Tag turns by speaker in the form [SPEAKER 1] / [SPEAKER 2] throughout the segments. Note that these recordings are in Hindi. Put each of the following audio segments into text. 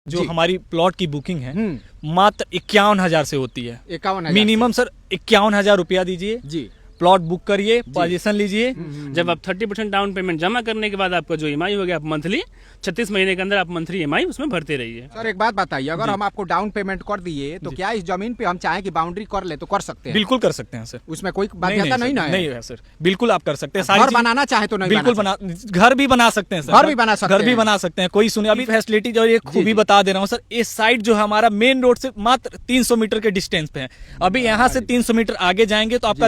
[SPEAKER 1] जो हमारी प्लॉट की बुकिंग है मात्र 51,000 से होती है।
[SPEAKER 2] 51,000
[SPEAKER 1] मिनिमम सर 51,000 रुपया दीजिए
[SPEAKER 2] जी,
[SPEAKER 1] प्लॉट बुक करिए, पोजीशन लीजिए।
[SPEAKER 3] जब आप 30% डाउन पेमेंट जमा करने के बाद आपका जो ईएमआई हो गया, आप मंथली 36 महीने के अंदर आप मंथली ईएमआई उसमें भरते रहिए।
[SPEAKER 2] सर एक बात बताइए, अगर हम आपको डाउन पेमेंट कर दिए तो क्या इस जमीन पे हम चाहें कि बाउंड्री कर ले तो कर सकते हैं?
[SPEAKER 1] बिल्कुल कर सकते हैं सर,
[SPEAKER 2] उसमें कोई बाध्यता नहीं ना है?
[SPEAKER 1] नहीं है सर, बिल्कुल आप कर सकते हैं।
[SPEAKER 2] घर बनाना चाहे तो नहीं
[SPEAKER 1] बिल्कुल
[SPEAKER 2] बना
[SPEAKER 1] घर भी बना सकते हैं सर,
[SPEAKER 2] घर भी बना सकते
[SPEAKER 1] घर भी बना सकते हैं। कोई सुने अभी फैसिलिटी जो ये खूबी बता दे रहा हूँ सर, इस साइड जो है हमारा मेन रोड से मात्र 300 मीटर के डिस्टेंस पे है। अभी यहाँ से 300 मीटर आगे जाएंगे तो आपका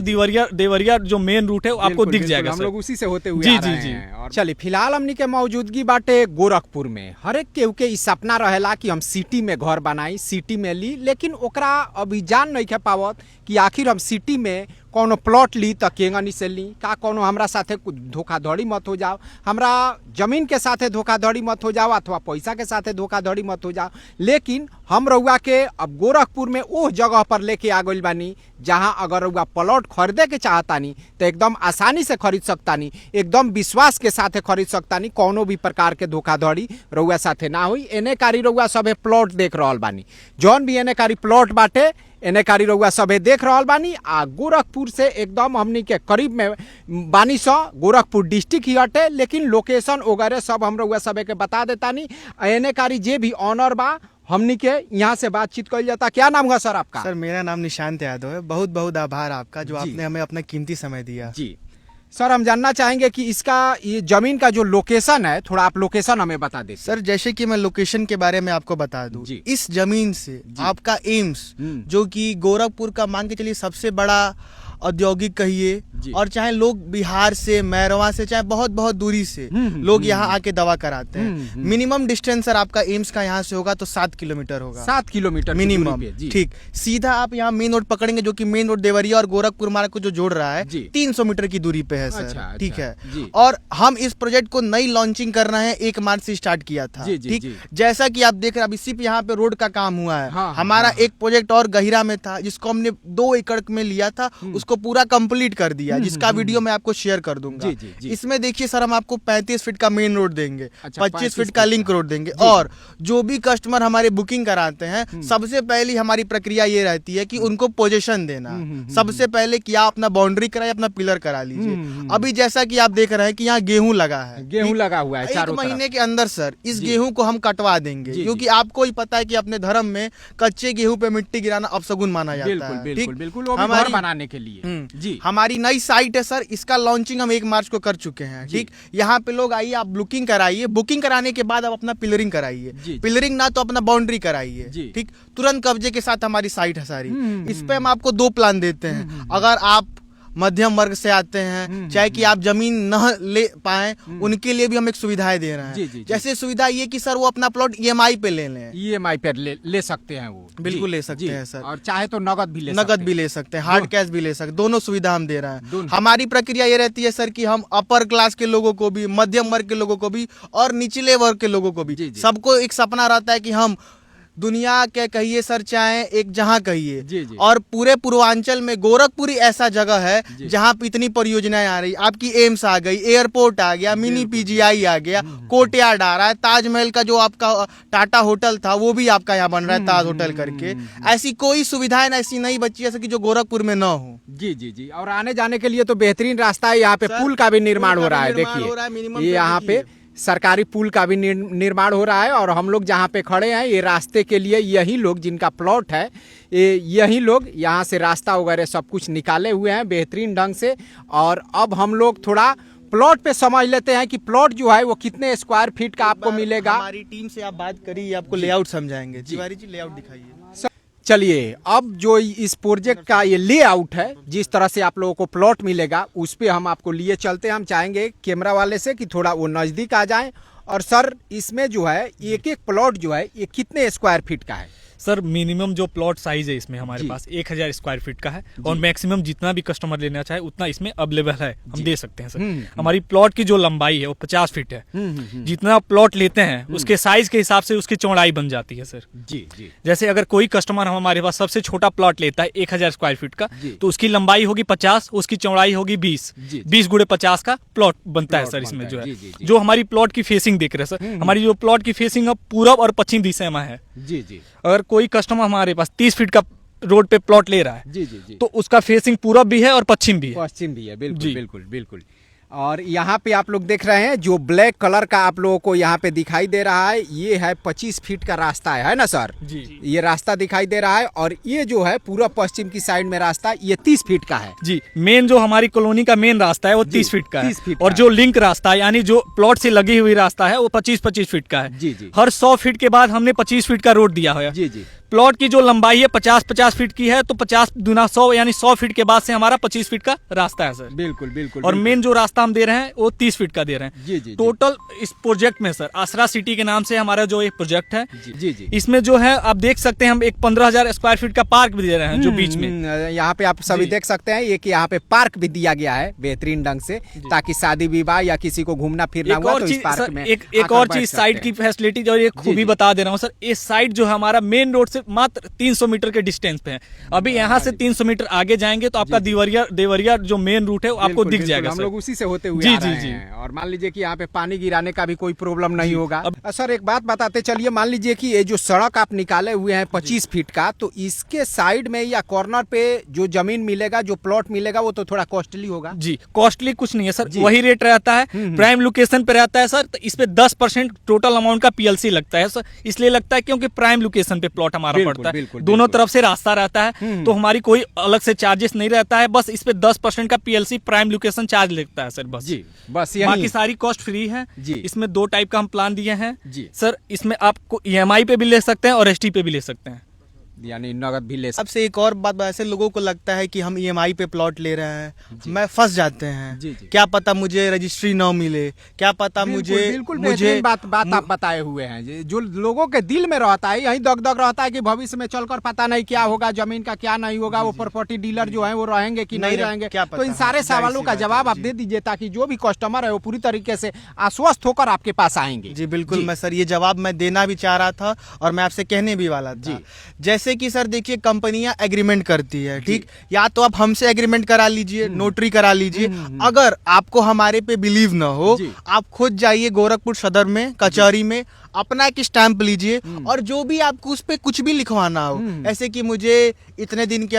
[SPEAKER 1] देवरिया जो मेन रूट है आपको दिख जाएगा।
[SPEAKER 2] हम लोग उसी से होते हुए
[SPEAKER 1] जी
[SPEAKER 2] आ रहे
[SPEAKER 1] जी जी।
[SPEAKER 2] हैं। और चलिए फिलहाल हमनी के मौजूदगी बाटे गोरखपुर में। हर एक केहू के ई सपना रहेला कि हम सिटी में घर बनाई, सिटी में ली, लेकिन ओकरा अभी जान नहीं के पावत कि आखिर हम सिटी में कोनो प्लॉट ली तो केंगनी से ली, का कोनो हमरा साथे कुछ धोखाधड़ी मत हो जाओ, हमरा जमीन के साथे धोखाधड़ी मत हो जाओ, अथवा पैसा के साथे धोखाधड़ी मत हो जाओ। लेकिन हम रउआ के अब गोरखपुर में वो जगह पर लेके आ गइल बानी जहां अगर रउआ प्लॉट खरीदे के चाहतानी तो एकदम आसानी से खरीद सकतानी, एकदम विश्वास के साथे खरीद सकतानी, कोनो भी प्रकार के धोखाधड़ी रउआ साथे ना हुई। एने कारी रउआ सभे प्लॉट देख रहल बानी, जौन भी एने कारी प्लॉट बाटे एने कारी रउआ सभे देख रहल बानी। आ गोरखपुर से एकदम हमनी के करीब में बानी सौ, गोरखपुर डिस्ट्रिक्ट ही हटे, लेकिन लोकेशन वगैरह सब हम रउआ सभे के बता देतानी। एने कारी जे भी ऑनर बा हमनी के यहाँ से बातचीत कल जाता। क्या नाम है सर आपका?
[SPEAKER 4] सर मेरा नाम निशांत यादव है। बहुत बहुत आभार आपका जो आपने हमें अपना कीमती समय दिया।
[SPEAKER 2] जी सर, हम जानना चाहेंगे कि इसका ये जमीन का जो लोकेशन है, थोड़ा आप लोकेशन हमें बता दें
[SPEAKER 4] सर। जैसे कि मैं लोकेशन के बारे में आपको बता दूं, इस जमीन से आपका एम्स जो कि गोरखपुर का मान के चलिए सबसे बड़ा औद्योगिक कहिए, और चाहे लोग बिहार से, मैरवा से, चाहे बहुत बहुत दूरी से लोग यहाँ आके दवा कराते हैं। मिनिमम डिस्टेंस सर आपका एम्स का यहाँ से होगा तो 7 किलोमीटर होगा।
[SPEAKER 2] 7 किलोमीटर
[SPEAKER 4] मिनिमम, ठीक। सीधा आप यहाँ मेन रोड पकड़ेंगे जो कि मेन रोड देवरिया और गोरखपुर मार्ग को जो जोड़ रहा है 300 मीटर की दूरी पे है सर। ठीक है। और हम इस प्रोजेक्ट को नई लॉन्चिंग कर रहे हैं, 1 मार्च से स्टार्ट किया था। ठीक, जैसा कि आप देख रहे हैं अभी सिर्फ यहाँ पे रोड का काम हुआ है। हमारा एक प्रोजेक्ट और गहिरा में था जिसको हमने 2 एकड़ में लिया था, उसको पूरा कंप्लीट कर दिया, जिसका वीडियो मैं आपको शेयर कर दूंगा। इसमें देखिए सर, हम आपको 35 फीट का मेन रोड देंगे, 25 फीट का लिंक रोड देंगे। और जो भी कस्टमर हमारे बुकिंग कराते हैं, सबसे पहली हमारी प्रक्रिया ये रहती है कि उनको पोजीशन देना। सबसे पहले कि आप अपना बाउंड्री कराए, अपना पिलर करा लीजिए। अभी जैसा कि आप देख रहे हैं कि यहाँ गेहूं लगा है,
[SPEAKER 2] गेहूं लगा हुआ है
[SPEAKER 4] 1 महीने के अंदर सर इस गेहूं को हम कटवा देंगे, क्योंकि आपको ही पता है कि अपने धर्म में कच्चे गेहूं पे मिट्टी गिराना अपशगुन माना जाता है।
[SPEAKER 2] बिल्कुल हमारे बनाने के लिए
[SPEAKER 4] जी हमारी नई साइट है सर, इसका लॉन्चिंग हम 1 मार्च को कर चुके हैं। ठीक, यहाँ पे लोग आइए, आप बुकिंग कराइए, बुकिंग कराने के बाद आप अपना पिलरिंग कराइए, पिलरिंग ना तो अपना बाउंड्री कराइए। ठीक, तुरंत कब्जे के साथ हमारी साइट है सारी। इस पे हम आपको 2 प्लान देते हैं। अगर आप मध्यम वर्ग से आते हैं, चाहे कि आप जमीन न ले पाए, उनके लिए भी हम एक सुविधाएं दे रहे हैं। जैसे सुविधा ये कि सर वो अपना प्लॉट ईएमआई पे ले लें,
[SPEAKER 2] ईएमआई पे ले सकते हैं, वो
[SPEAKER 4] बिल्कुल ले सकते हैं सर।
[SPEAKER 2] और चाहे तो नगद भी
[SPEAKER 4] ले सकते हैं, हार्ड कैश भी ले सकते हैं, दोनों सुविधा हम दे रहे हैं। हमारी प्रक्रिया ये रहती है सर कि हम अपर क्लास के लोगों को भी, मध्यम वर्ग के लोगों को भी और निचले वर्ग के लोगों को भी, सबको एक सपना रहता है कि हम दुनिया के कहिए सर, चाहे एक जहां कहिए, और पूरे पूर्वांचल में गोरखपुर ऐसा जगह है जहां पे इतनी परियोजनाएं आ रही। आपकी एम्स आ गई, एयरपोर्ट आ गया, मिनी पीजीआई आ गया, कोर्टयार्ड आ रहा है, ताजमहल का जो आपका टाटा होटल था वो भी आपका यहाँ बन रहा है, ताज होटल करके। ऐसी कोई सुविधाएं ऐसी नहीं बची है कि जो गोरखपुर में न हो।
[SPEAKER 2] जी। और आने जाने के लिए तो बेहतरीन रास्ता है। यहाँ पे पुल का भी निर्माण हो रहा है, देखिए ये यहाँ पे सरकारी पुल का भी निर्माण हो रहा है। और हम लोग जहाँ पे खड़े हैं, ये रास्ते के लिए यही लोग जिनका प्लॉट है, यही लोग यहाँ से रास्ता वगैरह सब कुछ निकाले हुए हैं बेहतरीन ढंग से। और अब हम लोग थोड़ा प्लॉट पे समझ लेते हैं कि प्लॉट जो है वो कितने स्क्वायर फीट का आपको मिलेगा।
[SPEAKER 4] हमारी टीम से आप बात करिए, आपको लेआउट समझाएंगे। तिवारी जी लेआउट दिखाइए।
[SPEAKER 2] चलिए, अब जो इस प्रोजेक्ट का ये लेआउट है, जिस तरह से आप लोगों को प्लॉट मिलेगा, उस पे हम आपको लिए चलते हैं। हम चाहेंगे कैमरा वाले से कि थोड़ा वो नज़दीक आ जाएं। और सर, इसमें जो है एक प्लॉट जो है ये कितने स्क्वायर फीट का है?
[SPEAKER 1] सर मिनिमम जो प्लॉट साइज है इसमें हमारे पास 1000 स्क्वायर फीट का है और मैक्सिमम जितना भी कस्टमर लेना चाहे उतना इसमें अवेलेबल है, हम दे सकते हैं सर। हमारी प्लॉट की जो लंबाई है वो 50 फीट है। जितना प्लॉट लेते हैं उसके साइज के हिसाब से उसकी चौड़ाई बन जाती है सर।
[SPEAKER 2] जी जी।
[SPEAKER 1] जैसे अगर कोई कस्टमर हमारे पास सबसे छोटा प्लॉट लेता है 1000 स्क्वायर फीट का, तो उसकी लंबाई होगी 50, उसकी चौड़ाई होगी 20, 20 गुणे 50 का प्लॉट बनता है सर। इसमें जो है जो हमारी प्लॉट की फेसिंग देख रहे हैं सर, हमारी जो प्लॉट की फेसिंग अब पूरब और पश्चिम दिशा में है।
[SPEAKER 2] जी जी।
[SPEAKER 1] अगर कोई कस्टमर हमारे पास 30 फीट का रोड पे प्लॉट ले रहा है
[SPEAKER 2] जी जी जी,
[SPEAKER 1] तो उसका फेसिंग पूरब भी है और पश्चिम भी है।
[SPEAKER 2] पश्चिम भी है, बिल्कुल बिल्कुल बिल्कुल। और यहाँ पे आप लोग देख रहे हैं जो ब्लैक कलर का आप लोगों को यहाँ पे दिखाई दे रहा है, ये है 25 फीट का रास्ता है ना सर?
[SPEAKER 1] जी।
[SPEAKER 2] ये रास्ता दिखाई दे रहा है और ये जो है पूरा पश्चिम की साइड में रास्ता ये 30 फीट का है।
[SPEAKER 1] जी, मेन जो हमारी कॉलोनी का मेन रास्ता है वो 30 फीट का है
[SPEAKER 2] 30 फीट
[SPEAKER 1] और
[SPEAKER 2] का
[SPEAKER 1] जो लिंक रास्ता है यानी जो प्लॉट से लगी हुई रास्ता है वो 25-25 फीट का है।
[SPEAKER 2] जी जी।
[SPEAKER 1] हर 100 फीट के बाद हमने 25 फीट का रोड दिया हुआ है।
[SPEAKER 2] जी जी।
[SPEAKER 1] प्लॉट की जो लंबाई है 50-50 फीट की है, तो 50 दूना 100 यानी 100 फीट के बाद से हमारा 25 फीट का रास्ता है सर।
[SPEAKER 2] बिल्कुल बिल्कुल।
[SPEAKER 1] और मेन जो रास्ता हम दे रहे हैं वो 30 फीट का दे रहे हैं।
[SPEAKER 2] जी जी।
[SPEAKER 1] टोटल इस प्रोजेक्ट में सर आसरा सिटी के नाम से हमारा जो एक प्रोजेक्ट है,
[SPEAKER 2] जी जी,
[SPEAKER 1] इसमें जो है आप देख सकते हैं हम एक 15,000 स्क्वायर फीट का पार्क भी दे रहे हैं जो बीच में।
[SPEAKER 2] यहाँ पे आप सभी देख सकते हैं एक यहाँ पे पार्क भी दिया गया है बेहतरीन ढंग से, ताकि शादी विवाह या किसी को घूमना फिरना हुआ तो इस पार्क में
[SPEAKER 1] एक और चीज साइड की फैसिलिटी और एक खूबी बता दे रहा हूँ सर। इस साइड जो है हमारा मेन रोड से मात्र 300 मीटर के डिस्टेंस पे है। अभी यहाँ से 300 मीटर आगे जाएंगे तो आपका देवरिया जो मेन रूट है वो आपको दिख जाएगा।
[SPEAKER 2] हम लोग उसी से होते हुए
[SPEAKER 1] जी
[SPEAKER 2] आ रहे
[SPEAKER 1] जी जी।
[SPEAKER 2] हैं। और मान लीजिए कि यहाँ पे पानी गिराने का भी कोई प्रॉब्लम नहीं होगा। सर एक बात बताते चलिए, मान लीजिए कि ये जो सड़क आप निकाले हुए हैं 25 फीट का, तो इसके साइड में या कॉर्नर पे जो जमीन मिलेगा, जो प्लॉट मिलेगा वो तो थोड़ा कॉस्टली होगा।
[SPEAKER 1] जी, कॉस्टली कुछ नहीं है सर, वही रेट रहता है, प्राइम लोकेशन पे रहता है सर। तो इस पे 10% टोटल अमाउंट का PLC लगता है सर। इसलिए लगता है क्योंकि प्राइम लोकेशन पे प्लॉट हमारा पड़ता है, दोनों तरफ से रास्ता रहता है, तो हमारी कोई अलग से चार्जेस नहीं रहता है। बस इस पे 10% का PLC प्राइम लोकेशन चार्ज लगता है सर। बस
[SPEAKER 2] जी, बस
[SPEAKER 1] बाकी सारी कॉस्ट फ्री है जी। इसमें 2 टाइप का हम प्लान दिए हैं
[SPEAKER 2] जी
[SPEAKER 1] सर। इसमें आपको EMI पे भी ले सकते हैं और ST पे भी ले सकते हैं,
[SPEAKER 2] यानी नगद भी ले सकते।
[SPEAKER 4] अब से एक और बात, ऐसे लोगों को लगता है कि हम EMI पे प्लॉट ले रहे हैं, मैं फंस जाते हैं।
[SPEAKER 2] जी जी।
[SPEAKER 4] क्या पता मुझे रजिस्ट्री न मिले, क्या पता मुझे
[SPEAKER 2] बात आप बताए हुए हैं। जो लोगों के दिल में रहता है, यही दग रहता है कि भविष्य में चलकर पता नहीं क्या होगा, जमीन का क्या नहीं होगा, वो प्रॉपर्टी डीलर जो है वो रहेंगे कि नहीं रहेंगे। तो इन सारे सवालों का जवाब आप दे दीजिए ताकि जो भी कस्टमर है वो पूरी तरीके से आश्वस्त होकर आपके पास आएंगे।
[SPEAKER 4] जी बिल्कुल। मैं सर ये जवाब मैं देना भी चाह रहा था और मैं आपसे कहने भी वाला था। जैसे कि सर देखिए कंपनियां एग्रीमेंट करती है, ठीक, या तो आप हमसे एग्रीमेंट करा लीजिए, नोटरी करा लीजिए। अगर आपको हमारे पे बिलीव ना हो, आप खुद जाइए गोरखपुर सदर में कचहरी में अपना एक स्टैंप लीजिए और जो भी आपको उस पे कुछ भी लिखवाना हो, ऐसे कि मुझे इतने दिन के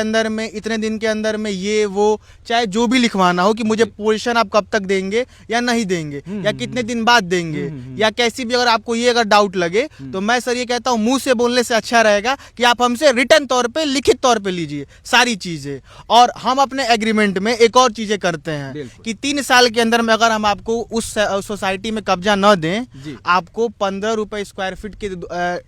[SPEAKER 4] अंदर में ये वो, चाहे जो भी लिखवाना हो कि मुझे पोजीशन आप कब तक देंगे या नहीं देंगे या कितने दिन बाद देंगे या कैसी भी, अगर आपको ये अगर डाउट लगे तो मैं सर ये कहता हूँ मुंह से बोलने से अच्छा रहेगा कि आप हमसे रिटर्न तौर पे, लिखित तौर पे लीजिए सारी चीजें। और हम अपने एग्रीमेंट में एक और चीजें करते हैं कि 3 साल के अंदर में अगर हम आपको उस सोसाइटी में कब्जा न दें, आपको 15 रुपए स्क्वायर फीट के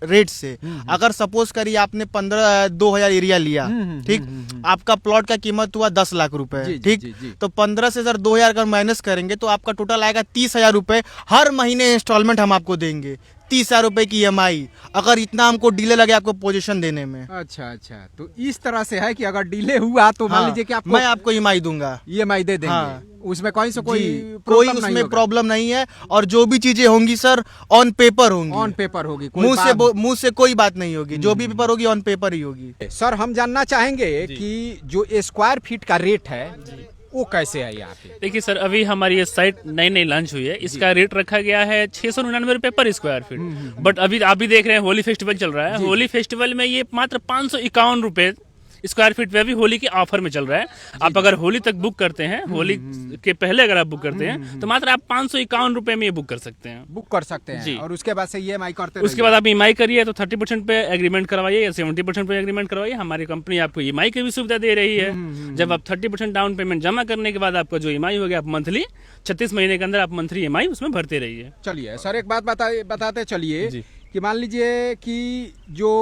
[SPEAKER 4] रेट से, अगर सपोज करिए आपने 2000 एरिया लिया, ठीक, आपका प्लॉट का कीमत हुआ 10 लाख रुपए, ठीक, तो 15 से सर 2000 अगर माइनस करेंगे तो आपका टोटल आएगा 30,000 रुपए। हर महीने इंस्टॉलमेंट हम आपको देंगे, 30,000 रुपए की EMI, अगर इतना हमको डिले लगे आपको पोजीशन देने में।
[SPEAKER 2] अच्छा, तो इस तरह से है कि अगर डिले हुआ तो मान लीजिए कि
[SPEAKER 4] मैं आपको EMI दूंगा,
[SPEAKER 2] EMI दे देंगे।
[SPEAKER 4] हाँ।
[SPEAKER 2] उसमें कोई
[SPEAKER 4] उसमें प्रॉब्लम नहीं है और जो भी चीजें होंगी सर ऑन पेपर होंगी, मुंह से कोई बात नहीं होगी, जो भी पेपर होगी ऑन पेपर ही होगी।
[SPEAKER 2] सर हम जानना चाहेंगे कि जो स्क्वायर फीट का रेट है वो कैसे है यहाँ पे?
[SPEAKER 3] देखिए सर, अभी हमारी ये साइट नई लॉन्च हुई है, इसका रेट रखा गया है 699 रुपए पर स्क्वायर फीट। बट अभी आप भी देख रहे हैं होली फेस्टिवल चल रहा है, होली फेस्टिवल में ये मात्र 551 रुपए स्क्वायर फीट पे अभी होली के ऑफर में चल रहा है। आप अगर होली तक बुक करते हैं, होली के पहले अगर आप बुक करते हैं तो मात्र आप 551 रुपए में ये बुक कर सकते हैं
[SPEAKER 2] जी। और उसके बाद से EMI करते,
[SPEAKER 3] उसके बाद आप EMI करिए तो 30% पे एग्रीमेंट करवाइए या 70% पे एग्रीमेंट करवाइए। हमारी कंपनी आपको EMI की भी सुविधा दे रही है। जब आप 30% डाउन पेमेंट जमा करने के बाद आपका जो EMI हो गया, आप मंथली 36 महीने के अंदर आप मंथली EMI उसमें भरते रहिए।
[SPEAKER 2] चलिए सर एक बात बताते चलिए कि मान लीजिए कि जो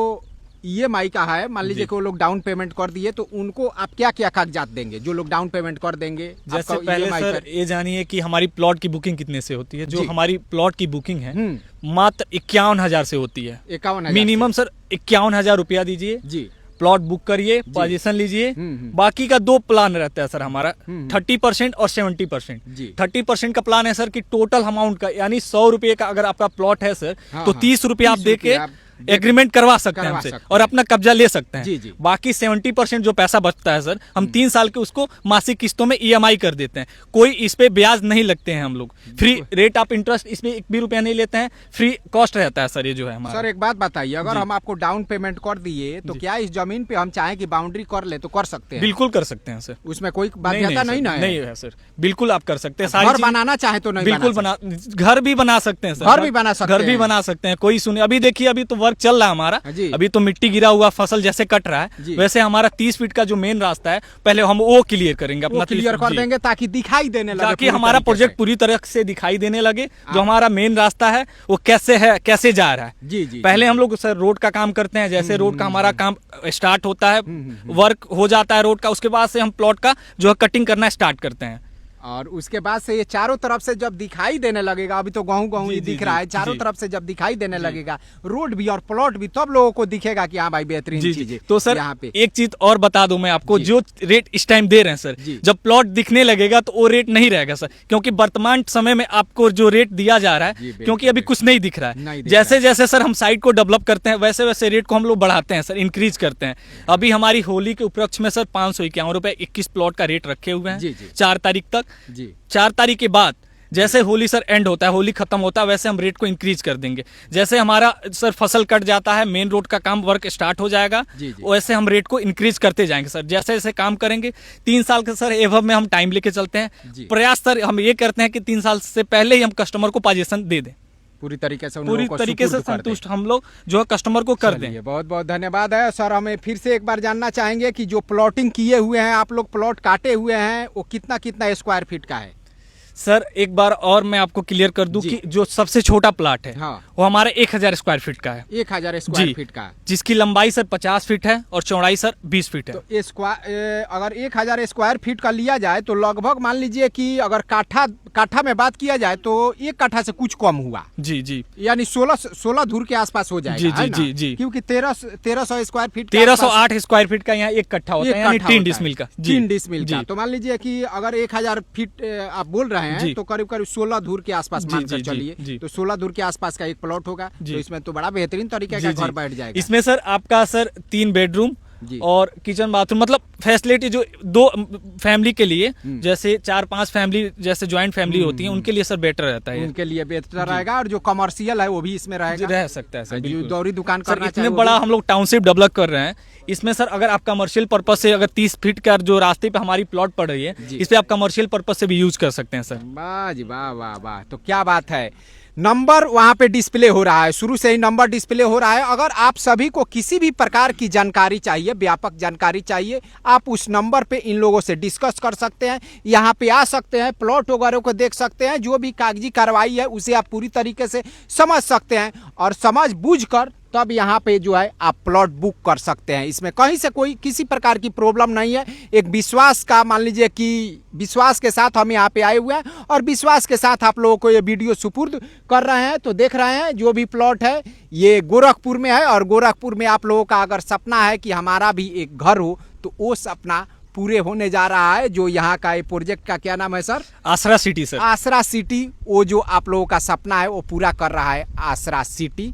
[SPEAKER 2] EMI का है, मान लीजिए कि वो लोग डाउन पेमेंट कर दिए तो उनको आप क्या क्या कागजात देंगे जो लोग डाउन पेमेंट कर देंगे?
[SPEAKER 1] जैसे
[SPEAKER 2] आपका
[SPEAKER 1] पहले
[SPEAKER 2] EMI
[SPEAKER 1] सर ये जानिए कि हमारी प्लॉट की बुकिंग कितने से होती है। जो
[SPEAKER 2] जी।
[SPEAKER 1] हमारी प्लॉट की बुकिंग है मात्र 51,000 से होती है।
[SPEAKER 2] 51,000
[SPEAKER 1] मिनिमम सर 51,000 रुपया दीजिए,
[SPEAKER 2] जी
[SPEAKER 1] प्लॉट बुक करिए, पोजीशन लीजिए। बाकी का 2 प्लान रहता है सर हमारा, 30% और 70%।
[SPEAKER 2] जी।
[SPEAKER 1] 30% का प्लान है सर कि टोटल अमाउंट का, यानी 100 रुपये का अगर आपका प्लॉट है सर, तो 30 रुपये आप
[SPEAKER 2] 30
[SPEAKER 1] दे के
[SPEAKER 2] रुपये आप
[SPEAKER 1] एग्रीमेंट करवा सकते हैं
[SPEAKER 2] करवा
[SPEAKER 1] हमसे
[SPEAKER 2] सकते
[SPEAKER 1] और अपना कब्जा ले सकते हैं।
[SPEAKER 2] जी, जी।
[SPEAKER 1] बाकी 70% जो पैसा बचता है सर, हम 3 साल के उसको मासिक किस्तों में EMI कर देते हैं। कोई इस पे ब्याज नहीं लगते हैं हम लोग, फ्री रेट ऑफ इंटरेस्ट, इसमें 1 भी रुपया नहीं लेते हैं, फ्री कॉस्ट रहता है सर ये जो है हमारा।
[SPEAKER 2] सर एक बात बताइए, अगर हम आपको डाउन पेमेंट कर दिए तो क्या इस जमीन पे हम चाहें कि बाउंड्री कर ले तो कर सकते हैं?
[SPEAKER 1] बिल्कुल कर सकते हैं सर,
[SPEAKER 2] उसमें कोई बाध्यता नहीं ना है?
[SPEAKER 1] नहीं है सर, बिल्कुल आप कर सकते हैं। सारी
[SPEAKER 2] घर
[SPEAKER 1] चीज़-
[SPEAKER 2] बनाना चाहे तो नहीं
[SPEAKER 1] बिल्कुल
[SPEAKER 2] बना
[SPEAKER 1] घर भी बना सकते हैं सर,
[SPEAKER 2] घर भी बना सकते
[SPEAKER 1] घर भी
[SPEAKER 2] हैं।
[SPEAKER 1] बना सकते हैं। कोई सुने, अभी देखिए अभी तो वर्क चल रहा है हमारा,
[SPEAKER 2] जी।
[SPEAKER 1] अभी तो मिट्टी गिरा हुआ फसल जैसे कट रहा
[SPEAKER 2] जी।
[SPEAKER 1] है, वैसे हमारा 30 फीट का जो मेन रास्ता है पहले हम वो क्लियर करेंगे अपना,
[SPEAKER 2] वो क्लियर कर
[SPEAKER 1] जी।
[SPEAKER 2] देंगे ताकि दिखाई देने लगे,
[SPEAKER 1] ताकि
[SPEAKER 2] पूरी
[SPEAKER 1] हमारा
[SPEAKER 2] तरीके
[SPEAKER 1] प्रोजेक्ट
[SPEAKER 2] से।
[SPEAKER 1] पूरी तरह से दिखाई देने लगे, जो हमारा मेन रास्ता है वो कैसे है, कैसे जा रहा है।
[SPEAKER 2] जी, जी,
[SPEAKER 1] पहले
[SPEAKER 2] जी।
[SPEAKER 1] हम लोग सर रोड का काम करते हैं, जैसे रोड का हमारा काम स्टार्ट होता है, वर्क हो जाता है रोड का, उसके बाद से हम प्लॉट का जो है कटिंग करना स्टार्ट करते हैं।
[SPEAKER 2] और उसके बाद से ये चारों तरफ से जब दिखाई देने लगेगा, अभी तो गेहूं
[SPEAKER 1] जी,
[SPEAKER 2] ही
[SPEAKER 1] जी,
[SPEAKER 2] दिख रहा है,
[SPEAKER 1] जी,
[SPEAKER 2] चारों
[SPEAKER 1] जी।
[SPEAKER 2] तरफ से जब दिखाई देने लगेगा रोड भी और प्लॉट भी, तब लोगों को दिखेगा कि हाँ भाई बेहतरीन
[SPEAKER 1] जी
[SPEAKER 2] चीज
[SPEAKER 1] जी।
[SPEAKER 2] है
[SPEAKER 1] तो सर
[SPEAKER 2] यहाँ पे।
[SPEAKER 1] एक चीज और बता दूं मैं आपको,
[SPEAKER 2] जी।
[SPEAKER 1] जो रेट इस टाइम दे रहे हैं सर,
[SPEAKER 2] जी।
[SPEAKER 1] जब प्लॉट दिखने लगेगा तो वो रेट नहीं रहेगा सर, क्योंकि वर्तमान समय में आपको जो रेट दिया जा रहा
[SPEAKER 2] जी,
[SPEAKER 1] है,
[SPEAKER 2] बिल्कुल,
[SPEAKER 1] क्योंकि अभी कुछ नहीं दिख रहा
[SPEAKER 2] नहीं
[SPEAKER 1] है।
[SPEAKER 2] दिख
[SPEAKER 1] जैसे जैसे सर हम साइट को डेवलप करते हैं वैसे वैसे रेट को हम लोग बढ़ाते हैं सर, इंक्रीज करते हैं। अभी हमारी होली के उपलक्ष्य में सर 551 रुपए 21 प्लॉट का रेट रखे हुए
[SPEAKER 2] जी,
[SPEAKER 1] हैं
[SPEAKER 2] जी।
[SPEAKER 1] 4 तारीख तक।
[SPEAKER 2] जी
[SPEAKER 1] 4 तारीख के बाद जैसे होली सर एंड होता है, होली खत्म होता है, वैसे हम रेट को इंक्रीज कर देंगे। जैसे हमारा सर फसल कट जाता है, मेन रोड का काम वर्क स्टार्ट हो जाएगा,
[SPEAKER 2] जी, जी।
[SPEAKER 1] वैसे हम रेट को इंक्रीज करते जाएंगे सर। जैसे जैसे काम करेंगे 3 साल के सर एवब में हम टाइम लेके चलते हैं।
[SPEAKER 2] जी।
[SPEAKER 1] प्रयास सर हम ये करते हैं कि 3 साल से पहले ही हम कस्टमर को पोजीशन दे दें,
[SPEAKER 2] पूरी तरीके से उन
[SPEAKER 1] पूरी
[SPEAKER 2] लोगों को
[SPEAKER 1] तरीके से
[SPEAKER 2] सुपुर्द कर दें।
[SPEAKER 1] संतुष्ट हम लोग जो है कस्टमर को कर दें।
[SPEAKER 2] चलिए, बहुत बहुत धन्यवाद है सर। हमें फिर से एक बार जानना चाहेंगे कि जो प्लॉटिंग किए हुए हैं आप लोग, प्लॉट काटे हुए हैं, वो कितना कितना स्क्वायर फीट का है?
[SPEAKER 1] सर एक बार और मैं आपको क्लियर कर दूं
[SPEAKER 2] जी।
[SPEAKER 1] कि जो सबसे छोटा प्लाट है
[SPEAKER 2] हाँ।
[SPEAKER 1] वो हमारा 1000 स्क्वायर फीट का है,
[SPEAKER 2] 1000 स्क्वायर
[SPEAKER 1] जी।
[SPEAKER 2] फीट का।
[SPEAKER 1] जिसकी लंबाई सर 50 फीट है और चौड़ाई सर 20 फीट है।
[SPEAKER 2] तो अगर 1000 स्क्वायर फीट का लिया जाए तो लगभग मान लीजिए कि अगर काठा में बात किया जाए तो 1 काठा से कुछ कम हुआ,
[SPEAKER 1] जी जी,
[SPEAKER 2] यानी 16 धूर के आसपास हो जाएगा,
[SPEAKER 1] जी,
[SPEAKER 2] है
[SPEAKER 1] जी,
[SPEAKER 2] ना?
[SPEAKER 1] जी, जी।
[SPEAKER 2] क्योंकि 1300 स्क्वायर फीट के आसपास
[SPEAKER 1] 1308 स्क्वायर फीट का यहाँ 1 कट्ठा होता है, यानी 3 डिसमिल का। जी,
[SPEAKER 2] 3 डिसमिल का।
[SPEAKER 1] जी।
[SPEAKER 2] तो मान लीजिए कि अगर 1000 फीट आप बोल रहे हैं
[SPEAKER 1] जी।
[SPEAKER 2] तो करीब करीब 16 धूर के आसपास
[SPEAKER 1] जी,
[SPEAKER 2] मानकर
[SPEAKER 1] जी, जी,
[SPEAKER 2] चलिए,
[SPEAKER 1] जी।
[SPEAKER 2] तो 16 धूर के आसपास का एक प्लॉट होगा,
[SPEAKER 1] जी।
[SPEAKER 2] तो इसमें तो बड़ा बेहतरीन तरीके
[SPEAKER 1] जी,
[SPEAKER 2] का
[SPEAKER 1] जी।
[SPEAKER 2] घर बैठ जाएगा।
[SPEAKER 1] इसमें सर आपका सर 3 बेडरूम
[SPEAKER 2] जी।
[SPEAKER 1] और किचन बाथरूम, मतलब फैसिलिटी जो 2 फैमिली के लिए, जैसे 4-5 फैमिली जैसे ज्वाइंट फैमिली होती है उनके लिए सर बेटर रहता है।
[SPEAKER 2] उनके लिए बेहतर रहेगा, और जो कमर्शियल है वो भी इसमें रहेगा,
[SPEAKER 1] रह सकता है सर,
[SPEAKER 2] जो
[SPEAKER 1] बिल्कुल।
[SPEAKER 2] दौरी दुकान
[SPEAKER 1] सर
[SPEAKER 2] करना
[SPEAKER 1] इतने
[SPEAKER 2] चाहे वो
[SPEAKER 1] बड़ा
[SPEAKER 2] भी।
[SPEAKER 1] हम लोग टाउनशिप डेवलप कर रहे हैं, इसमें सर अगर आप कमर्शियल पर्पज से, अगर 30 फीट का जो रास्ते पे हमारी प्लॉट पड़ रही है,
[SPEAKER 2] जी।
[SPEAKER 1] इस पे आप कमर्शियल पर्पज से भी यूज कर सकते हैं सर।
[SPEAKER 2] वाह जी वाह वाह वाह, तो क्या बात है। नंबर वहाँ पे डिस्प्ले हो रहा है, शुरू से ही नंबर डिस्प्ले हो रहा है। अगर आप सभी को किसी भी प्रकार की जानकारी चाहिए, व्यापक जानकारी चाहिए, आप उस नंबर पे इन लोगों से डिस्कस कर सकते हैं, यहाँ पे आ सकते हैं, प्लॉट वगैरह को देख सकते हैं, जो भी कागजी कार्रवाई है उसे आप पूरी तरीके से समझ सकते हैं, और समझ बूझ कर तब यहाँ पे जो है आप प्लॉट बुक कर सकते हैं। इसमें कहीं से कोई किसी प्रकार की प्रॉब्लम नहीं है। एक विश्वास का, मान लीजिए कि विश्वास के साथ हम यहाँ पे आए हुए हैं, और विश्वास के साथ आप लोगों को ये वीडियो सुपुर्द कर रहे हैं। तो देख रहे हैं जो भी प्लॉट है ये गोरखपुर में है, और गोरखपुर में आप लोगों का अगर सपना है कि हमारा भी एक घर हो, तो वो सपना पूरे होने जा रहा है। जो यहाँ का ये प्रोजेक्ट का क्या नाम है सर?
[SPEAKER 1] आसरा सिटी सर।
[SPEAKER 2] आसरा सिटी। वो जो आप लोगों का सपना है वो पूरा कर रहा है आसरा सिटी।